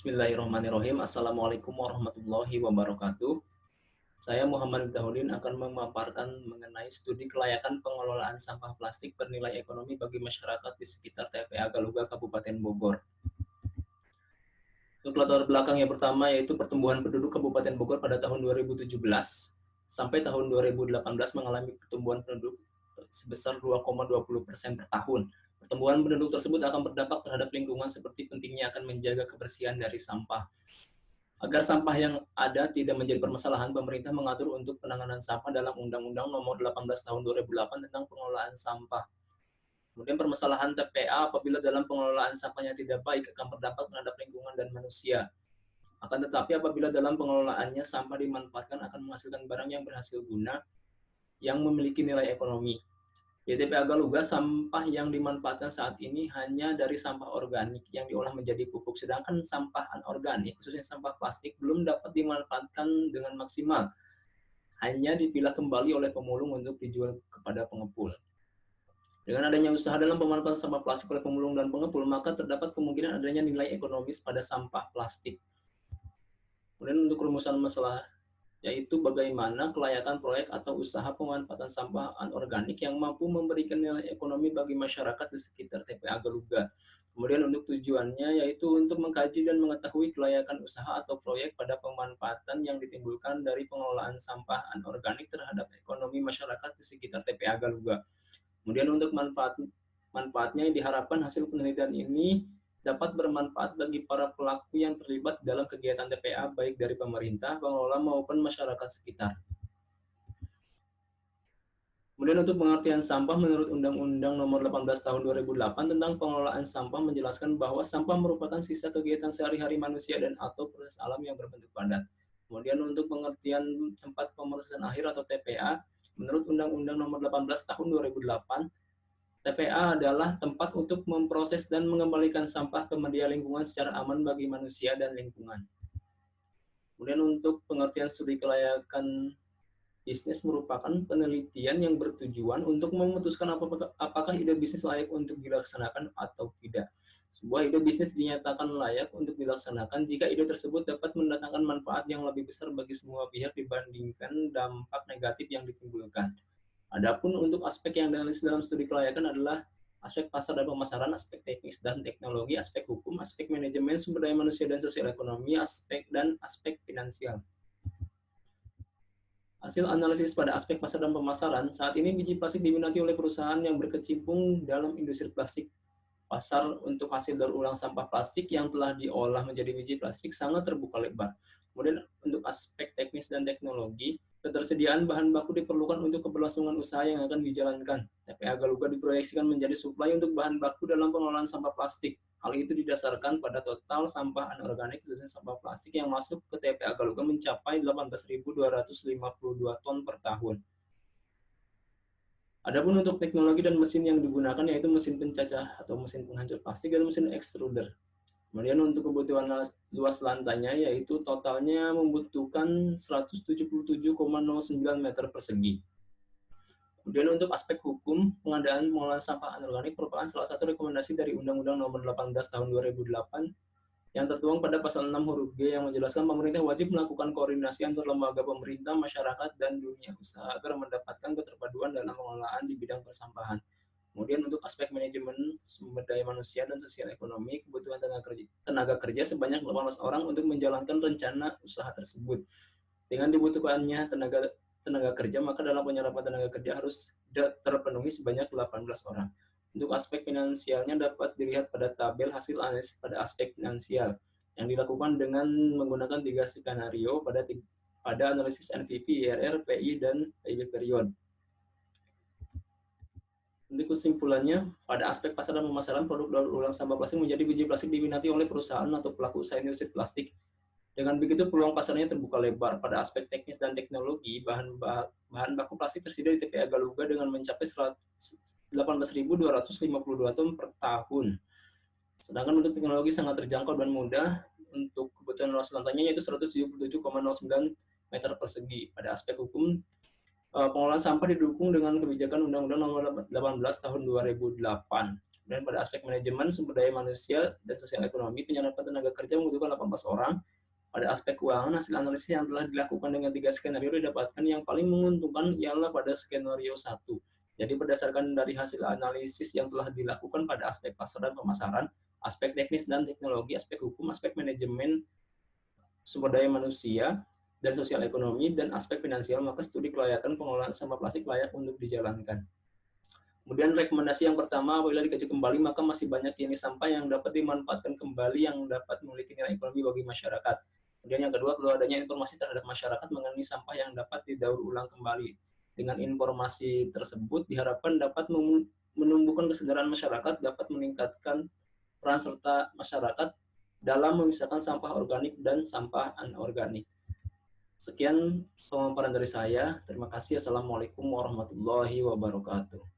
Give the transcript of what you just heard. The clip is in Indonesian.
Bismillahirrahmanirrahim. Assalamualaikum warahmatullahi wabarakatuh. Saya Muhammad Dahudin akan memaparkan mengenai studi kelayakan pengelolaan sampah plastik bernilai ekonomi bagi masyarakat di sekitar TPA Galuga, Kabupaten Bogor. Untuk latar belakang yang pertama yaitu pertumbuhan penduduk Kabupaten Bogor pada tahun 2017 sampai tahun 2018 mengalami pertumbuhan penduduk sebesar 2,20% per tahun. Pertumbuhan penduduk tersebut akan berdampak terhadap lingkungan seperti pentingnya akan menjaga kebersihan dari sampah. Agar sampah yang ada tidak menjadi permasalahan, pemerintah mengatur untuk penanganan sampah dalam Undang-Undang Nomor 18 Tahun 2008 tentang pengelolaan sampah. Kemudian permasalahan TPA apabila dalam pengelolaan sampahnya tidak baik akan berdampak terhadap lingkungan dan manusia. Akan tetapi apabila dalam pengelolaannya sampah dimanfaatkan akan menghasilkan barang yang berhasil guna yang memiliki nilai ekonomi. Di TPA Galuga, sampah yang dimanfaatkan saat ini hanya dari sampah organik yang diolah menjadi pupuk, sedangkan sampah anorganik, khususnya sampah plastik, belum dapat dimanfaatkan dengan maksimal. Hanya dipilah kembali oleh pemulung untuk dijual kepada pengepul. Dengan adanya usaha dalam pemanfaatan sampah plastik oleh pemulung dan pengepul, maka terdapat kemungkinan adanya nilai ekonomis pada sampah plastik. Kemudian untuk rumusan masalah yaitu bagaimana kelayakan proyek atau usaha pemanfaatan sampah anorganik yang mampu memberikan nilai ekonomi bagi masyarakat di sekitar TPA Galuga. Kemudian untuk tujuannya yaitu untuk mengkaji dan mengetahui kelayakan usaha atau proyek pada pemanfaatan yang ditimbulkan dari pengelolaan sampah anorganik terhadap ekonomi masyarakat di sekitar TPA Galuga. Kemudian untuk manfaatnya diharapkan hasil penelitian ini dapat bermanfaat bagi para pelaku yang terlibat dalam kegiatan TPA baik dari pemerintah, pengelola maupun masyarakat sekitar. Kemudian untuk pengertian sampah menurut Undang-Undang Nomor 18 Tahun 2008 tentang pengelolaan sampah menjelaskan bahwa sampah merupakan sisa kegiatan sehari-hari manusia dan atau proses alam yang berbentuk padat. Kemudian untuk pengertian tempat pemrosesan akhir atau TPA menurut Undang-Undang Nomor 18 Tahun 2008 TPA adalah tempat untuk memproses dan mengembalikan sampah ke media lingkungan secara aman bagi manusia dan lingkungan. Kemudian untuk pengertian studi kelayakan bisnis merupakan penelitian yang bertujuan untuk memutuskan apakah ide bisnis layak untuk dilaksanakan atau tidak. Sebuah ide bisnis dinyatakan layak untuk dilaksanakan jika ide tersebut dapat mendatangkan manfaat yang lebih besar bagi semua pihak dibandingkan dampak negatif yang ditimbulkan. Adapun untuk aspek yang dianalisis dalam studi kelayakan adalah aspek pasar dan pemasaran, aspek teknis dan teknologi, aspek hukum, aspek manajemen sumber daya manusia dan sosial ekonomi, aspek finansial. Hasil analisis pada aspek pasar dan pemasaran, saat ini biji plastik diminati oleh perusahaan yang berkecimpung dalam industri plastik. Pasar untuk hasil daur ulang sampah plastik yang telah diolah menjadi biji plastik sangat terbuka lebar. Kemudian untuk aspek teknis dan teknologi, ketersediaan bahan baku diperlukan untuk keberlangsungan usaha yang akan dijalankan. TPA Galuga diproyeksikan menjadi suplai untuk bahan baku dalam pengelolaan sampah plastik. Hal itu didasarkan pada total sampah anorganik, khususnya sampah plastik yang masuk ke TPA Galuga mencapai 18.252 ton per tahun. Adapun untuk teknologi dan mesin yang digunakan yaitu mesin pencacah atau mesin penghancur plastik dan mesin extruder. Kemudian untuk kebutuhan luas lantainya yaitu totalnya membutuhkan 177,09 meter persegi. Kemudian untuk aspek hukum, pengadaan pengolahan sampah anorganik merupakan salah satu rekomendasi dari Undang-Undang Nomor 18 Tahun 2008 yang tertuang pada pasal 6 huruf G yang menjelaskan pemerintah wajib melakukan koordinasi antar lembaga pemerintah, masyarakat, dan dunia usaha agar mendapatkan keterpaduan dalam pengelolaan di bidang persampahan. Kemudian untuk aspek manajemen sumber daya manusia dan sosial ekonomi, kebutuhan tenaga kerja sebanyak 18 orang untuk menjalankan rencana usaha tersebut. Dengan dibutuhkannya tenaga kerja, maka dalam penyerapan tenaga kerja harus terpenuhi sebanyak 18 orang. Untuk aspek finansialnya dapat dilihat pada tabel hasil analisis pada aspek finansial yang dilakukan dengan menggunakan 3 skenario pada analisis NPV, IRR, PI, dan PIB period. Untuk kesimpulannya, pada aspek pasar dan pemasaran produk daur ulang sampah plastik menjadi biji plastik diminati oleh perusahaan atau pelaku usaha industri plastik. Dengan begitu peluang pasarnya terbuka lebar. Pada aspek teknis dan teknologi, bahan baku plastik tersedia di TPA Galuga dengan mencapai 18.252 ton per tahun. Sedangkan untuk teknologi sangat terjangkau dan mudah. Untuk kebutuhan luas lantainya yaitu 177,09 meter persegi. Pada aspek hukum, pengelolaan sampah didukung dengan kebijakan Undang-Undang Nomor 18 Tahun 2008. Dan pada aspek manajemen sumber daya manusia dan sosial ekonomi, penyerapan tenaga kerja membutuhkan 18 orang. Pada aspek keuangan, hasil analisis yang telah dilakukan dengan 3 skenario didapatkan yang paling menguntungkan ialah pada skenario 1. Jadi berdasarkan dari hasil analisis yang telah dilakukan pada aspek pasar dan pemasaran, aspek teknis dan teknologi, aspek hukum, aspek manajemen sumber daya manusia dan sosial ekonomi, dan aspek finansial, maka studi kelayakan pengelolaan sampah plastik layak untuk dijalankan. Kemudian rekomendasi yang pertama, apabila dikaji kembali maka masih banyak jenis sampah yang dapat dimanfaatkan kembali yang dapat memiliki nilai ekonomi bagi masyarakat. Kemudian yang kedua, perlu adanya informasi terhadap masyarakat mengenai sampah yang dapat didaur ulang kembali. Dengan informasi tersebut diharapkan dapat menumbuhkan kesadaran masyarakat, dapat meningkatkan peran serta masyarakat dalam memisahkan sampah organik dan sampah anorganik. Sekian pemaparan dari saya. Terima kasih. Assalamualaikum warahmatullahi wabarakatuh.